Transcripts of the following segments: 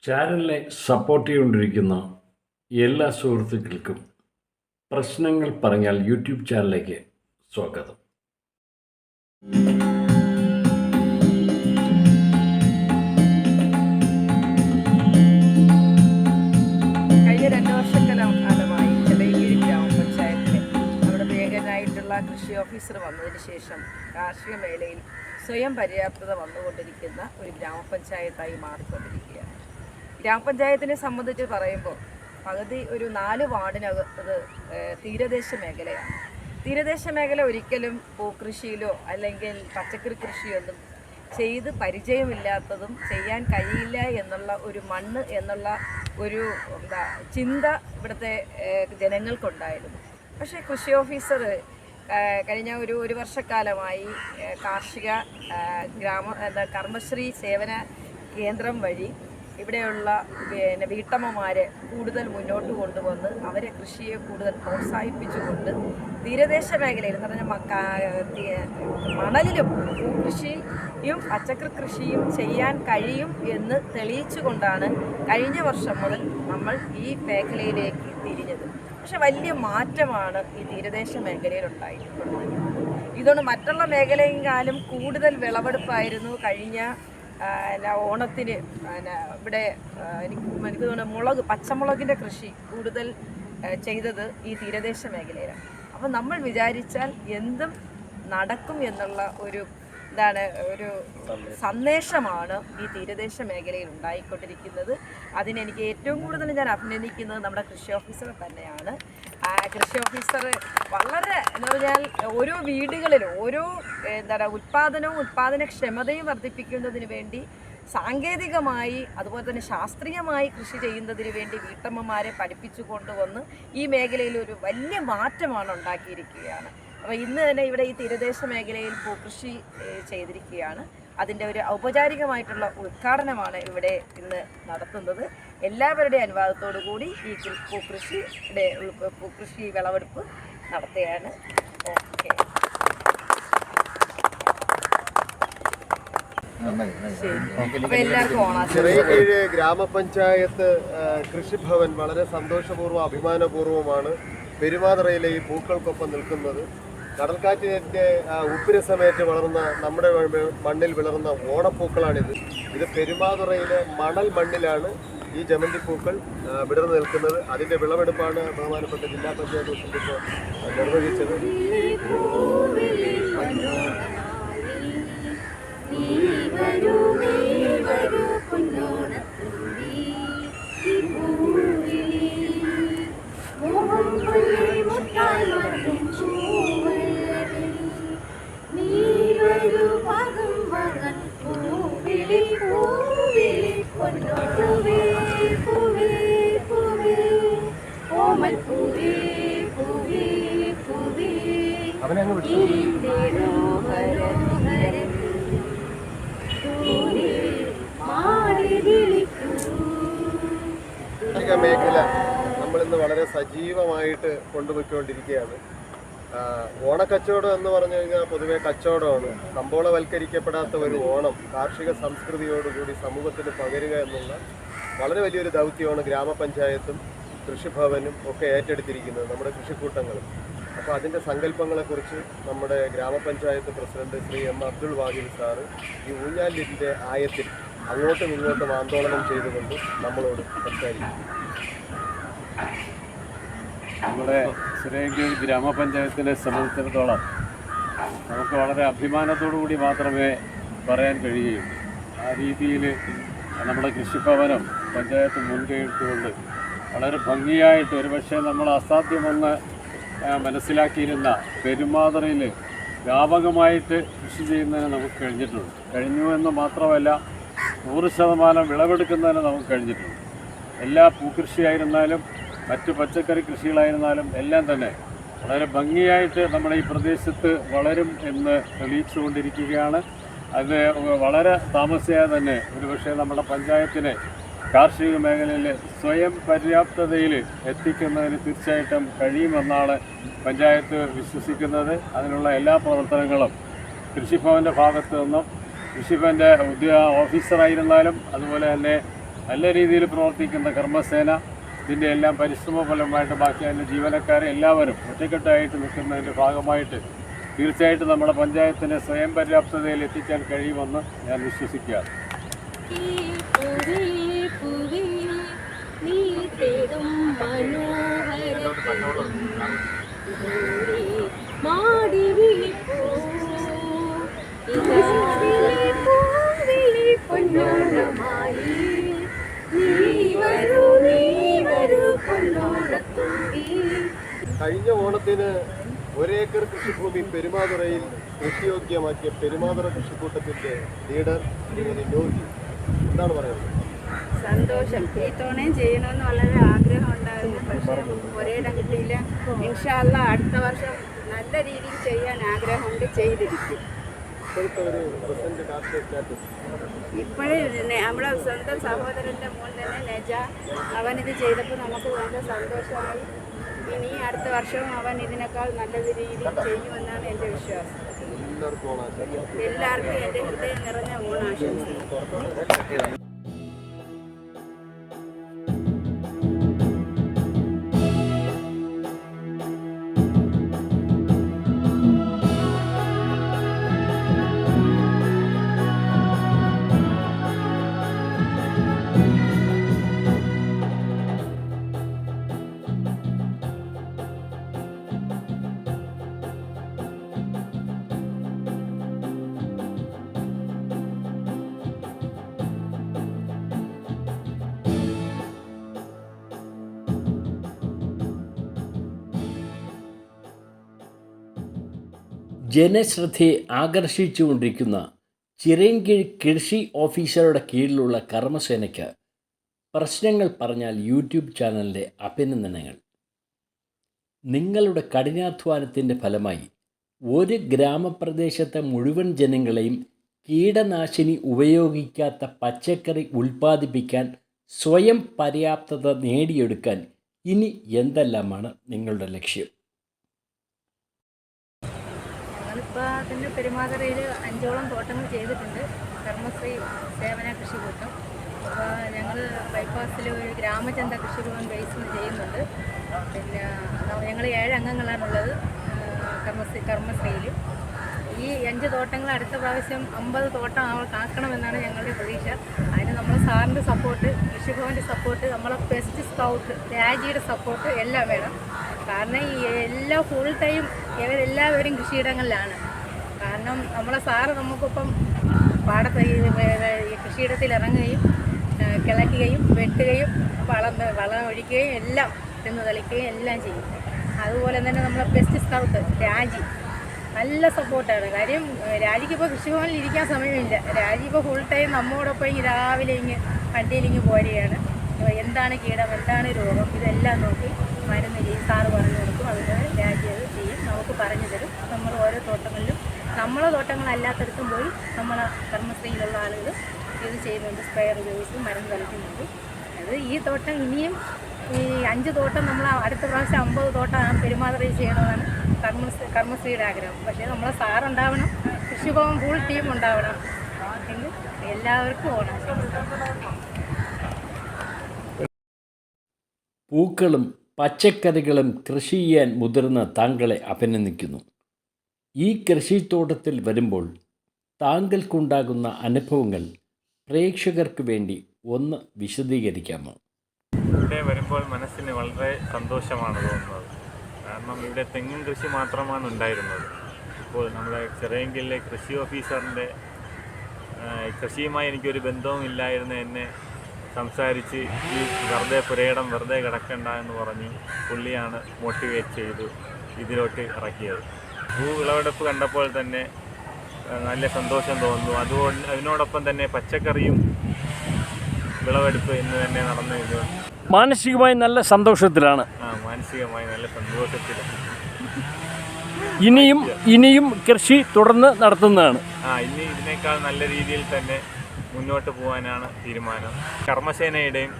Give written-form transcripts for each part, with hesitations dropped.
ചാനലിനെ സപ്പോർട്ട് ചെയ്തുകൊണ്ടിരിക്കുന്ന എല്ലാ സുഹൃത്തുക്കൾക്കും പ്രശ്നങ്ങൾ പറഞ്ഞാൽ യൂട്യൂബ് ചാനലിലേക്ക് സ്വാഗതം. കഴിഞ്ഞ 2 വർഷക്കാലമായി ചെലയഗിരി ഗ്രാമപഞ്ചായത്തിലെ നമ്മുടെ വേഗനായിട്ടുള്ള കൃഷി ഓഫീസർ വന്നതിന് ശേഷം കാർഷിക മേഖലയിൽ സ്വയം പര്യാപ്തത വന്നുകൊണ്ടിരിക്കുന്ന ഒരു ഗ്രാമപഞ്ചായത്തായി മാറിക്കൊണ്ടിരിക്കുകയാണ്. ഗ്രാമപഞ്ചായത്തിനെ സംബന്ധിച്ച് പറയുമ്പോൾ പകുതി ഒരു 4 വാർഡിനകത്ത് തീരദേശ മേഖലയാണ്. തീരദേശ മേഖല ഒരിക്കലും പൂക്കൃഷിയിലോ അല്ലെങ്കിൽ പച്ചക്കറി കൃഷിയൊന്നും ചെയ്ത് പരിചയമില്ലാത്തതും ചെയ്യാൻ കഴിയില്ല എന്നുള്ള ഒരു മണ്ണ് എന്നുള്ള ഒരു ചിന്ത ഇവിടുത്തെ ജനങ്ങൾക്കുണ്ടായിരുന്നു. പക്ഷേ കൃഷി ഓഫീസർ കഴിഞ്ഞ ഒരു വർഷക്കാലമായി കാർഷിക കർമ്മശ്രീ സേവന കേന്ദ്രം വഴി ഇവിടെയുള്ള വീട്ടമ്മമാരെ കൂടുതൽ മുന്നോട്ട് കൊണ്ടുവന്ന് അവരെ കൃഷിയെ കൂടുതൽ പ്രോത്സാഹിപ്പിച്ചുകൊണ്ട് തീരദേശ മേഖലയിൽ എന്ന് പറഞ്ഞാൽ മണലിലും കൃഷിയും പച്ചക്കറി കൃഷിയും ചെയ്യാൻ കഴിയും എന്ന് തെളിയിച്ചുകൊണ്ടാണ് കഴിഞ്ഞ വർഷം മുതൽ നമ്മൾ ഈ മേഖലയിലേക്ക് തിരിഞ്ഞത്. പക്ഷെ വലിയ മാറ്റമാണ് ഈ തീരദേശ മേഖലയിൽ ഉണ്ടായിട്ടുള്ളത്. ഇതുകൊണ്ട് മറ്റുള്ള മേഖലയെക്കാളും കൂടുതൽ വിളവെടുപ്പായിരുന്നു കഴിഞ്ഞ ഓണത്തിന് ഇവിടെ എനിക്ക് തോന്നുന്നു പച്ചമുളകിൻ്റെ കൃഷി കൂടുതൽ ചെയ്തത് ഈ തീരദേശ മേഖലയിലാണ്. അപ്പം നമ്മൾ വിചാരിച്ചാൽ എന്തും നടക്കും എന്നുള്ള ഒരു സന്ദേശമാണ് ഈ തീരദേശ മേഖലയിൽ ഉണ്ടായിക്കൊണ്ടിരിക്കുന്നത്. അതിനെനിക്ക് ഏറ്റവും കൂടുതൽ ഞാൻ അഭിനന്ദിക്കുന്നത് നമ്മുടെ കൃഷി ഓഫീസറെ തന്നെയാണ്. കൃഷി ഓഫീസർ വളരെ എന്ന് പറഞ്ഞാൽ ഓരോ വീടുകളിലും ഓരോ ഉൽപ്പാദനക്ഷമതയും വർദ്ധിപ്പിക്കുന്നതിന് വേണ്ടി സാങ്കേതികമായി അതുപോലെ തന്നെ ശാസ്ത്രീയമായി കൃഷി ചെയ്യുന്നതിന് വേണ്ടി വീട്ടമ്മമാരെ പഠിപ്പിച്ചു കൊണ്ടുവന്ന് ഈ മേഖലയിൽ ഒരു വലിയ മാറ്റമാണ് ഉണ്ടാക്കിയിരിക്കുകയാണ്. അപ്പോൾ ഇന്ന് തന്നെ ഇവിടെ ഈ തീരദേശ മേഖലയിൽ പൂക്കൃഷി ചെയ്തിരിക്കുകയാണ്. അതിൻ്റെ ഒരു ഔപചാരികമായിട്ടുള്ള ഉദ്ഘാടനമാണ് ഇവിടെ ഇന്ന് നടത്തുന്നത്. എല്ലാവരുടെയും അനുവാദത്തോടു കൂടി ഈ പൂക്കൃഷി വിളവെടുപ്പ് നടത്തുകയാണ്. ഓക്കെ, അപ്പോൾ എല്ലാവർക്കും ചെറിയകീഴ് ഗ്രാമപഞ്ചായത്ത് കൃഷിഭവൻ വളരെ സന്തോഷപൂർവ്വം അഭിമാനപൂർവ്വമാണ് പെരുമാതുറയിലെ ഈ പൂക്കൾക്കൊപ്പം നിൽക്കുന്നത്. കടൽക്കാറ്റിൻ്റെ ഉപ്പിരസമേറ്റ് വളർന്ന നമ്മുടെ മണ്ണിൽ വിളർന്ന ഓണപ്പൂക്കളാണിത്. ഇത് പെരുമാതുറയിലെ മണൽ മണ്ണിലാണ് ഈ ജമന്തിപ്പൂക്കൾ വിടർന്നു നിൽക്കുന്നത്. അതിൻ്റെ വിളവെടുപ്പാണ് ബഹുമാനപ്പെട്ട ജില്ലാ പഞ്ചായത്ത് പ്രസിഡന്റ് ഇപ്പോൾ നിർവഹിച്ചത്. അവനെ അങ്ങ് വിട്ടു. കാർഷിക മേഖല നമ്മളിന്ന് വളരെ സജീവമായിട്ട് കൊണ്ടുപോയിക്കൊണ്ടിരിക്കുകയാണ്. ഓണക്കച്ചവടം എന്ന് പറഞ്ഞു കഴിഞ്ഞാൽ പൊതുവെ കച്ചവടമാണ്. കമ്പോളവൽക്കരിക്കപ്പെടാത്ത ഒരു ഓണം കാർഷിക സംസ്കൃതിയോടുകൂടി സമൂഹത്തിന് പകരുക എന്നുള്ള വളരെ വലിയൊരു ദൗത്യമാണ് ഗ്രാമപഞ്ചായത്തും കൃഷിഭവനും ഒക്കെ ഏറ്റെടുത്തിരിക്കുന്നത്, നമ്മുടെ കൃഷിക്കൂട്ടങ്ങളും. അപ്പോൾ അതിൻ്റെ സങ്കല്പങ്ങളെക്കുറിച്ച് നമ്മുടെ grama panchayat president Shri M Abdul Vahil sir ഈ ഊഞ്ഞാലിൻ്റെ ആയത്തിൽ അങ്ങോട്ടും ഇങ്ങോട്ടും ആന്തോളനം ചെയ്തുകൊണ്ട് നമ്മളോട് സംസാരിക്കും. നമ്മുടെ ചെറിയകീഴ് ഗ്രാമപഞ്ചായത്തിനെ സംബന്ധിച്ചിടത്തോളം നമുക്ക് വളരെ അഭിമാനത്തോടു കൂടി മാത്രമേ പറയാൻ കഴിയുകയുള്ളൂ. ആ രീതിയിൽ നമ്മുടെ കൃഷിഭവനം പഞ്ചായത്ത് മുൻകൈയെടുത്തുകൊണ്ട് വളരെ ഭംഗിയായിട്ട് ഒരുപക്ഷെ നമ്മൾ അസാധ്യമെന്ന് മനസ്സിലാക്കിയിരുന്ന പെരുമാതുറയിൽ വ്യാപകമായിട്ട് കൃഷി ചെയ്യുന്നതിന് നമുക്ക് കഴിഞ്ഞു എന്ന് മാത്രമല്ല 100% വിളവെടുക്കുന്നതിന് നമുക്ക് കഴിഞ്ഞിട്ടുണ്ട്. എല്ലാ പൂക്കൃഷിയായിരുന്നാലും മറ്റു പച്ചക്കറി കൃഷികളായിരുന്നാലും എല്ലാം തന്നെ വളരെ ഭംഗിയായിട്ട് നമ്മുടെ ഈ പ്രദേശത്ത് വളരും എന്ന് തെളിയിച്ചുകൊണ്ടിരിക്കുകയാണ്. അത് വളരെ താമസിയാതെ തന്നെ ഒരുപക്ഷെ നമ്മുടെ പഞ്ചായത്തിനെ കാർഷിക മേഖലയിൽ സ്വയം പര്യാപ്തതയിൽ എത്തിക്കുന്നതിന് തീർച്ചയായിട്ടും കഴിയുമെന്നാണ് പഞ്ചായത്ത് വിശ്വസിക്കുന്നത്. അതിനുള്ള എല്ലാ പ്രവർത്തനങ്ങളും കൃഷിഭവൻ്റെ ഭാഗത്തു നിന്നും കൃഷിഭവൻ്റെ ഓഫീസറായിരുന്നാലും അതുപോലെ തന്നെ നല്ല രീതിയിൽ പ്രവർത്തിക്കുന്ന കർമ്മസേന, ഇതിൻ്റെ എല്ലാം പരിശ്രമ ഫലമായിട്ട് ബാക്കി അതിൻ്റെ ജീവനക്കാരെ എല്ലാവരും ഒറ്റക്കെട്ടായിട്ട് നിൽക്കുന്നതിൻ്റെ ഭാഗമായിട്ട് തീർച്ചയായിട്ടും നമ്മുടെ പഞ്ചായത്തിനെ സ്വയം പര്യാപ്തതയിൽ എത്തിക്കാൻ കഴിയുമെന്ന് ഞാൻ വിശ്വസിക്കുകയാണ്. കഴിഞ്ഞ ഓണത്തിന് 1 ഏക്കർ കൃഷിഭൂമി പെരുമാതുറയിൽ കൃഷിയോഗ്യമാക്കിയ പെരുമാതുറ കൃഷിക്കൂട്ടത്തിന്റെ ലീഡർ ശ്രീമതി നോജി എന്താണ് പറയുന്നത്? സന്തോഷം. ഈ തവണയും ചെയ്യണമെന്ന് വളരെ ആഗ്രഹം ഉണ്ടായിരുന്നു, പക്ഷേ ഒരേയിടം കിട്ടിയില്ല. ഇൻഷാ അല്ലാ അടുത്ത വർഷം നല്ല രീതിയിൽ ചെയ്യാൻ ആഗ്രഹമുണ്ട്, ചെയ്തിരിക്കും. ഇപ്പോഴേ നമ്മുടെ സ്വന്തം സഹോദരൻ്റെ മോൻ തന്നെ നെജ, അവനിത് ചെയ്തപ്പോൾ നമുക്ക് നല്ല സന്തോഷമായി. ഇനി അടുത്ത വർഷവും അവൻ ഇതിനേക്കാൾ നല്ല രീതിയിൽ ചെയ്യുമെന്നാണ് എൻ്റെ വിശ്വാസം. എല്ലാവർക്കും എൻ്റെ ഹൃദയം നിറഞ്ഞ ഓണാശംസകൾ. ജനശ്രദ്ധയെ ആകർഷിച്ചുകൊണ്ടിരിക്കുന്ന ചിറയൻകീഴ് കൃഷി ഓഫീസറുടെ കീഴിലുള്ള കർമ്മസേനയ്ക്ക് പ്രശ്നങ്ങൾ പറഞ്ഞാൽ യൂട്യൂബ് ചാനലിൻ്റെ അഭിനന്ദനങ്ങൾ. നിങ്ങളുടെ കഠിനാധ്വാനത്തിൻ്റെ ഫലമായി ഒരു ഗ്രാമപ്രദേശത്തെ മുഴുവൻ ജനങ്ങളെയും കീടനാശിനി ഉപയോഗിക്കാത്ത പച്ചക്കറി ഉൽപ്പാദിപ്പിക്കാൻ സ്വയം പര്യാപ്തത നേടിയെടുക്കാൻ ഇനി എന്തെല്ലാമാണ് നിങ്ങളുടെ ലക്ഷ്യം? ഞങ്ങളിപ്പോൾ തന്നെ പെരുമാതുറയിൽ 5ഓളം തോട്ടങ്ങൾ ചെയ്തിട്ടുണ്ട്, കർമ്മശ്രീ സേവന കൃഷിക്കൂട്ടം. അപ്പോൾ ഞങ്ങൾ ബൈപ്പാസിൽ ഒരു ഗ്രാമചന്ത കൃഷിഭവൻ ബേസിൽ ചെയ്യുന്നുണ്ട്. പിന്നെ ഞങ്ങൾ 7 അംഗങ്ങളാണുള്ളത് കർമ്മശ്രീയിൽ. ഈ 5 തോട്ടങ്ങൾ അടുത്ത പ്രാവശ്യം 50 തോട്ടം ആക്കണമെന്നാണ് ഞങ്ങളുടെ പ്രതീക്ഷ. അതിന് നമ്മൾ സാറിൻ്റെ സപ്പോർട്ട്, കൃഷിഭവൻ്റെ സപ്പോർട്ട്, നമ്മളെ പെസ്റ്റ് സ്കൗട്ട് രാജിയുടെ സപ്പോർട്ട് എല്ലാം വേണം. കാരണം ഈ എല്ലാ ഫുൾ ടൈം ഇവരെല്ലാവരും കൃഷിയിടങ്ങളിലാണ്. കാരണം നമ്മളെ സാറ് നമുക്കിപ്പം പാടത്ത് ഈ കൃഷിയിടത്തിൽ ഇറങ്ങുകയും കിളയ്ക്കുകയും വെട്ടുകയും വളം ഒഴിക്കുകയും എല്ലാം തിന്ന് തളിക്കുകയും എല്ലാം ചെയ്യും. അതുപോലെ തന്നെ നമ്മളെ പെസ്റ്റ് സ്കൗട്ട് രാജി നല്ല സപ്പോർട്ടാണ്. കാര്യം രാജിക്ക് ഇപ്പോൾ കൃഷിഭവനിൽ ഇരിക്കാൻ സമയമില്ല. രാജി ഇപ്പോൾ ഫുൾ ടൈം നമ്മോടൊപ്പം രാവിലെ വണ്ടിയിൽ പോരുകയാണ്. എന്താണ് കീടം, എന്താണ് രോഗം, ഇതെല്ലാം നോക്കി മരുന്ന് ചെയ്യും. സാറ് പറഞ്ഞു കൊടുക്കും, അതുപോലെ രാജി അത് ചെയ്യും, നമുക്ക് പറഞ്ഞു തരും. നമ്മൾ ഓരോ തോട്ടങ്ങളിലും നമ്മളെ തോട്ടങ്ങളല്ലാത്തടത്തും പോയി നമ്മളെ കർമ്മശ്രീയിലുള്ള ആളുകൾ ഇത് ചെയ്യുന്നുണ്ട്, സ്പ്രെയർ ഉപയോഗിച്ച് മരുന്ന് തളിക്കുന്നുണ്ട്. അത് ഈ തോട്ടം ഇനിയും ഈ 5 തോട്ടം നമ്മൾ അടുത്ത പ്രാവശ്യം 50 തോട്ടം പെരുമാതുറയിൽ ചെയ്യണമെന്നാണ് കർമ്മശ്രീയുടെ ആഗ്രഹം. പക്ഷേ നമ്മളെ സാറുണ്ടാവണം, കൃഷിഭവൻ ഫുൾ ടീം ഉണ്ടാവണം എന്ന് എല്ലാവർക്കും ഓണം. പൂക്കളും പച്ചക്കറികളും കൃഷി ചെയ്യാൻ മുതിർന്ന താങ്കളെ അഭിനന്ദിക്കുന്നു. ഈ കൃഷിത്തോട്ടത്തിൽ വരുമ്പോൾ താങ്കൾക്കുണ്ടാകുന്ന അനുഭവങ്ങൾ പ്രേക്ഷകർക്ക് വേണ്ടി ഒന്ന് വിശദീകരിക്കാമോ? ഇവിടെ വരുമ്പോൾ മനസ്സിന് വളരെ സന്തോഷമാണ് തോന്നുന്നത്. കാരണം ഇവിടെ തെങ്ങും കൃഷി മാത്രമാണ് ഉണ്ടായിരുന്നത്. ഇപ്പോൾ നമ്മളെ ചിറയൻകീഴിലെ കൃഷി ഓഫീസറിൻ്റെ കൃഷിയുമായി എനിക്കൊരു ബന്ധവും ഇല്ലായിരുന്നു. എന്നെ സംസാരിച്ച് ഈ പുരയിടം വെറുതെ കിടക്കണ്ട എന്ന് പറഞ്ഞ് പുള്ളിയാണ് മോട്ടിവേറ്റ് ചെയ്ത് ഇതിലോട്ട് ഇറക്കിയത്. വിളവെടുപ്പ് കണ്ടപ്പോൾ തന്നെ നല്ല സന്തോഷം തോന്നുന്നു. അതുകൊണ്ട് അതിനോടൊപ്പം തന്നെ പച്ചക്കറിയും വിളവെടുപ്പ് എന്ന് തന്നെ നടന്നത്. മാനസികമായി നല്ല സന്തോഷത്തിലാണ്. മാനസികമായി നല്ല സന്തോഷത്തിലാണ്. ഇനിയും കൃഷി തുടർന്ന് നടത്തുന്നതാണ്. ഇനി ഇതിനേക്കാൾ നല്ല രീതിയിൽ തന്നെ മുന്നോട്ട് പോകാനാണ് തീരുമാനം. കർമ്മസേനയുടെയും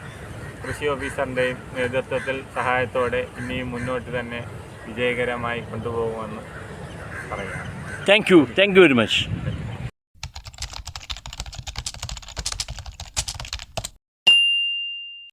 കൃഷി ഓഫീസറിൻ്റെയും നേതൃത്വത്തിൽ സഹായത്തോടെ ഇനിയും മുന്നോട്ട് തന്നെ വിജയകരമായി കൊണ്ടുപോകുമെന്ന് പറയാം. Thank you very much.